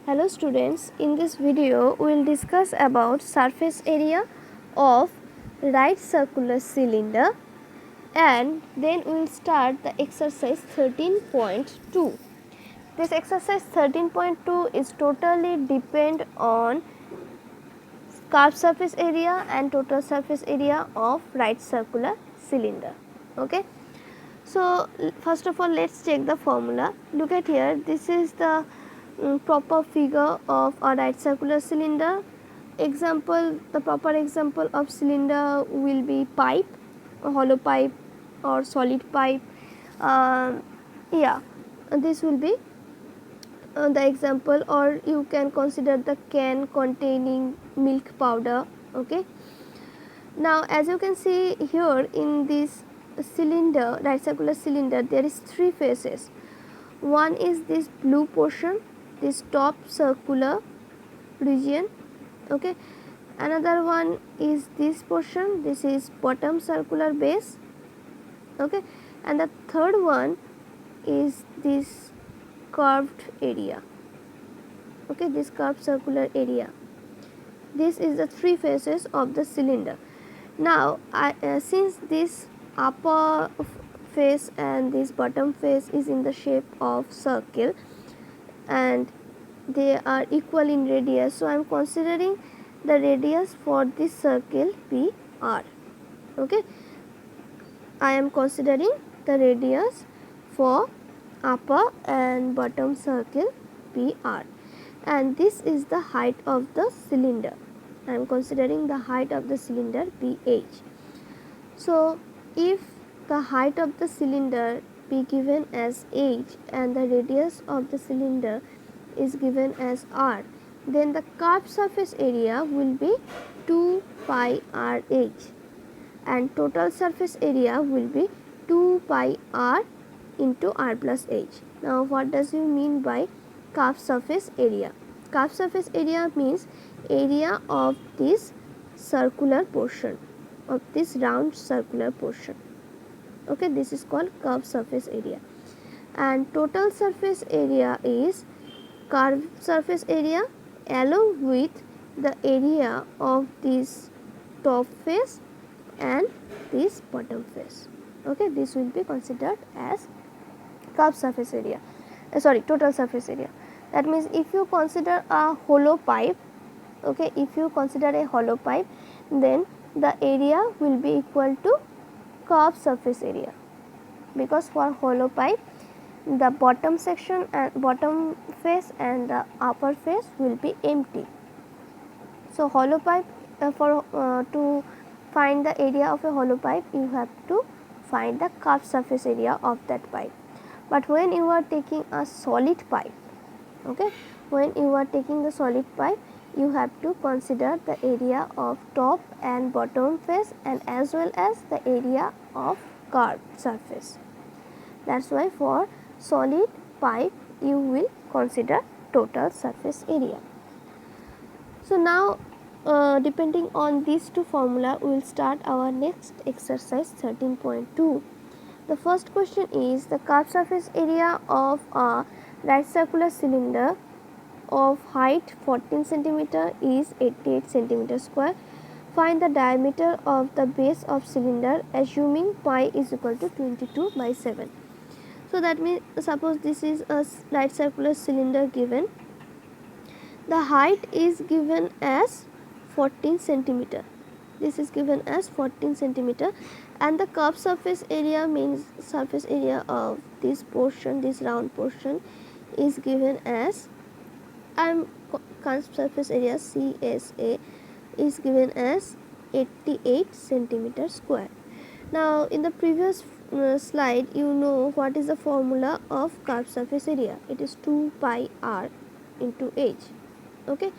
Hello students, in this video we will discuss about surface area of right circular cylinder and then we will start the exercise 13.2. This exercise 13.2 is totally depend on curved surface area and total surface area of right circular cylinder. Okay. So, first of all let us check the formula. Look at here, this is the proper figure of a right circular cylinder. Example, the proper example of cylinder will be pipe, a hollow pipe or solid pipe. This will be the example, or you can consider the can containing milk powder. Okay. Now as you can see here in this cylinder, right circular cylinder, there is three faces. One is this blue portion, this top circular region. Okay. Another one is this portion, this is bottom circular base. Okay. And the third one is this curved area. Okay, this curved circular area. This is the three faces of the cylinder. Now since this upper face and this bottom face is in the shape of circle and they are equal in radius, so I am considering the radius for this circle be r. Okay, I am considering the radius for upper and bottom circle be r, and this is the height of the cylinder. I am considering the height of the cylinder be h. So, if the height of the cylinder be given as h and the radius of the cylinder is given as r, then the curved surface area will be 2 pi r h and total surface area will be 2 pi r into r plus h. Now, what does it mean by curved surface area? Curved surface area means area of this circular portion, of this round circular portion. Okay, this is called curved surface area. And total surface area is curved surface area along with the area of this top face and this bottom face. Okay, this will be considered as curved surface area, total surface area. That means if you consider a hollow pipe, okay, if you consider a hollow pipe, then the area will be equal to curved surface area, because for hollow pipe the bottom section and bottom face and the upper face will be empty. So hollow pipe, to find the area of a hollow pipe you have to find the curved surface area of that pipe. But when you are taking a solid pipe, okay, when you are taking the solid pipe, you have to consider the area of top and bottom face and as well as the area of curved surface. That is why for solid pipe you will consider total surface area. So now depending on these two formula, we will start our next exercise 13.2. The first question is the curved surface area of a right circular cylinder of height 14 cm is 88 cm square. Find the diameter of the base of cylinder assuming pi is equal to 22 by 7. So that means suppose this is a right circular cylinder given. The height is given as 14 cm. This is given as 14 cm and the curved surface area means surface area of this portion, this round portion is given as curved surface area CSA is given as 88 cm square. Now in the previous slide you know what is the formula of curved surface area. It is 2 pi r into h. Okay,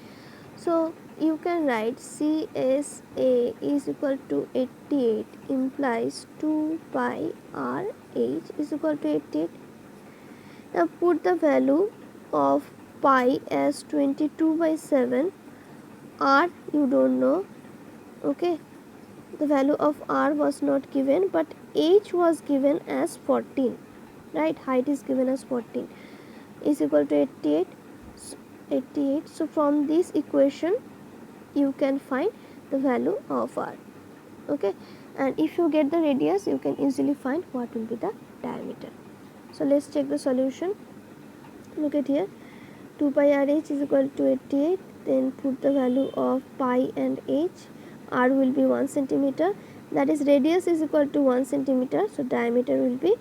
so you can write CSA is equal to 88 implies 2 pi r h is equal to 88. Now put the value of pi as 22 by 7, r you don't know. Okay, the value of r was not given but h was given as 14, right, height is given as 14 is equal to 88. 88. So from this equation you can find the value of r. Okay, and if you get the radius you can easily find what will be the diameter. So let's check the solution. Look at here, 2 pi r h is equal to 88. Then put the value of pi and h. R will be 1 centimeter, that is radius is equal to 1 centimeter, so diameter will be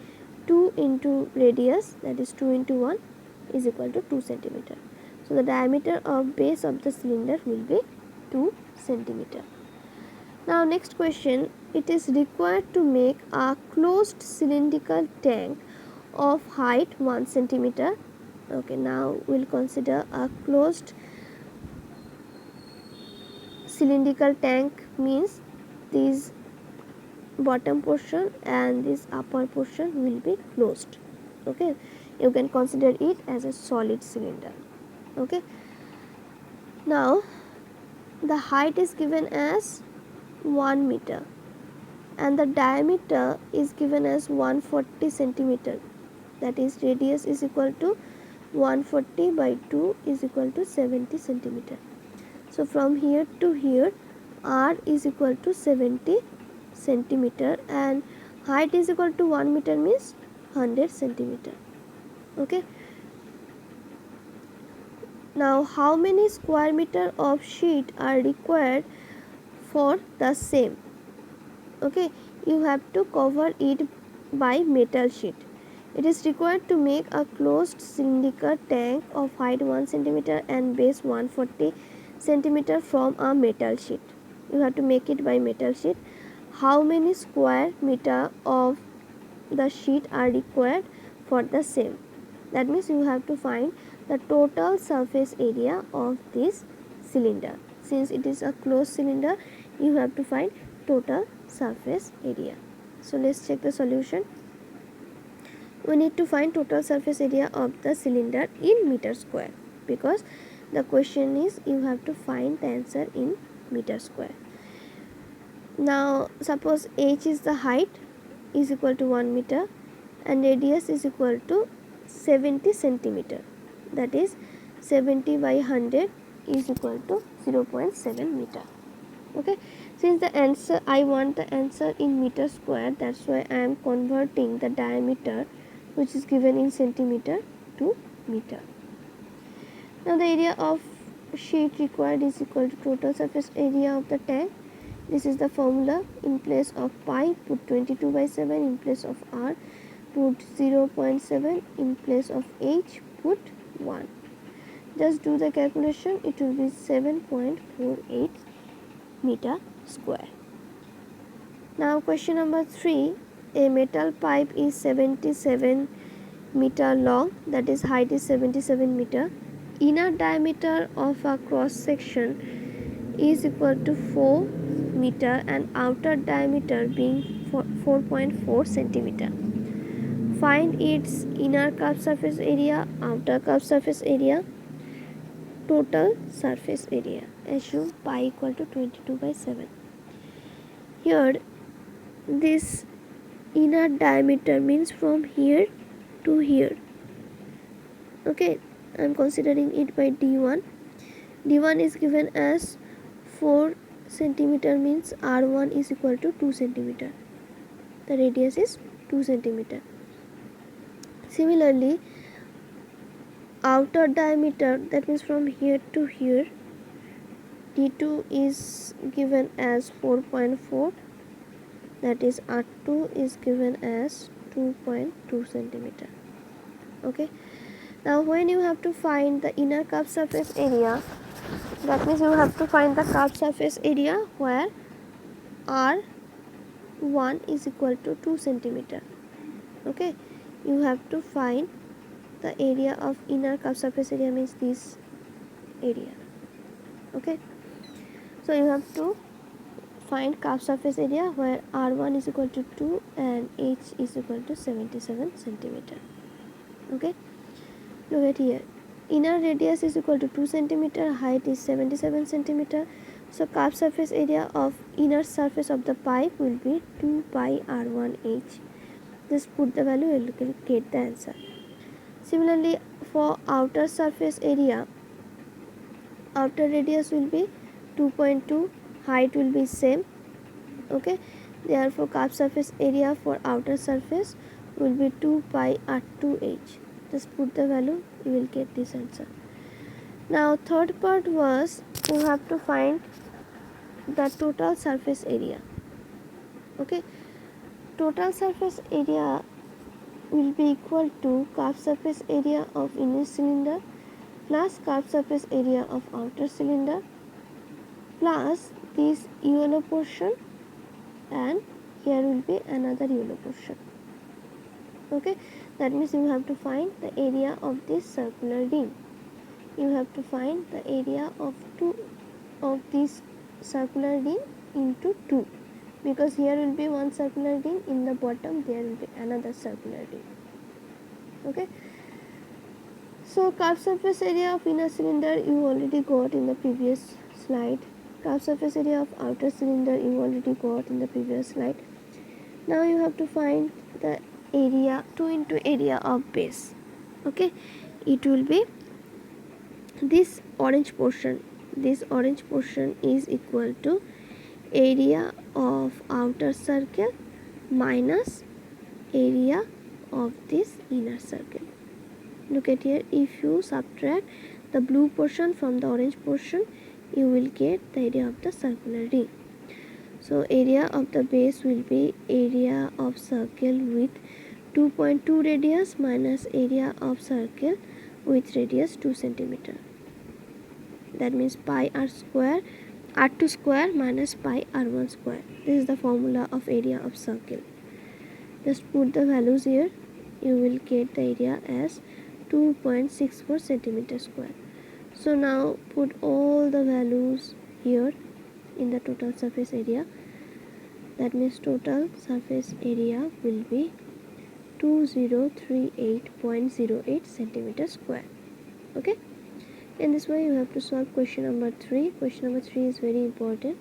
2 into radius, that is 2 into 1 is equal to 2 centimeter. So the diameter of base of the cylinder will be 2 centimeter. Now next question, it is required to make a closed cylindrical tank of height 1 centimeter. Okay, now we'll consider a closed cylindrical tank means this bottom portion and this upper portion will be closed. Okay, you can consider it as a solid cylinder. Okay, now the height is given as 1 meter and the diameter is given as 140 centimeter, that is radius is equal to 140 by 2 is equal to 70 centimeter. So from here to here r is equal to 70 centimeter and height is equal to 1 meter means 100 centimeter. Okay, now how many square meter of sheet are required for the same? Okay, you have to cover it by metal sheet. It is required to make a closed cylindrical tank of height 1 centimeter and base 140 centimeter from a metal sheet. You have to make it by metal sheet. How many square meter of the sheet are required for the same? That means you have to find the total surface area of this cylinder. Since it is a closed cylinder, you have to find total surface area. So let's check the solution. We need to find total surface area of the cylinder in meter square, because the question is you have to find the answer in meter square. Now suppose h is the height is equal to 1 meter and radius is equal to 70 centimeter, that is 70 by 100 is equal to 0.7 meter. Okay, since the answer I want the answer in meter square, that's why I am converting the diameter which is given in centimeter to meter. Now the area of sheet required is equal to total surface area of the tank. This is the formula. In place of pi put 22 by 7, in place of r put 0.7, in place of h put 1. Just do the calculation, it will be 7.48 meter square. Now question number 3, a metal pipe is 77 meter long, that is height is 77 meter. Inner diameter of a cross section is equal to 4 meter and outer diameter being 4.4 centimeter. Find its inner curved surface area, outer curved surface area, total surface area. Assume pi equal to 22 by 7. Here this inner diameter means from here to here. Okay, I am considering it by d1. d1 is given as 4 centimeter means r1 is equal to 2 centimeter. The radius is 2 centimeter. Similarly, outer diameter, that means from here to here, d2 is given as 4.4, that is r2 is given as 2.2 centimeter. Okay, now when you have to find the inner curved surface area, that means you have to find the curved surface area where r1 is equal to 2 centimeter. Okay, you have to find the area of inner curved surface area means this area. Okay, so you have to find curved surface area where r1 is equal to 2 and h is equal to 77 centimeter. Okay, look at here, inner radius is equal to 2 centimeter, height is 77 centimeter. So curved surface area of inner surface of the pipe will be 2 pi r1h. Just put the value and you will get the answer. Similarly, for outer surface area, outer radius will be 2.2, height will be same. Okay, therefore curved surface area for outer surface will be 2 pi r2h. Just put the value, you will get this answer. Now third part was you have to find the total surface area. Okay, total surface area will be equal to curved surface area of inner cylinder plus curved surface area of outer cylinder plus this yellow portion, and here will be another yellow portion. Okay, that means you have to find the area of this circular ring. You have to find the area of this circular ring into 2, because here will be one circular ring, in the bottom there will be another circular ring. Okay, so curved surface area of inner cylinder you already got in the previous slide. Curved surface area of outer cylinder you already got in the previous slide. Now you have to find the area 2 into area of base. Okay, it will be this orange portion. This orange portion is equal to area of outer circle minus area of this inner circle. Look at here, if you subtract the blue portion from the orange portion, you will get the area of the circular ring. So area of the base will be area of circle with 2.2 radius minus area of circle with radius 2 centimeter. That means pi r square, r2 square minus pi r1 square. This is the formula of area of circle. Just put the values here, you will get the area as 2.64 centimeter square. So now put all the values here in the total surface area. That means total surface area will be 2038.08 centimeter square. Okay, in this way you have to solve question number 3. Question number 3 is very important.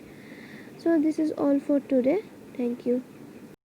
So this is all for today. Thank you.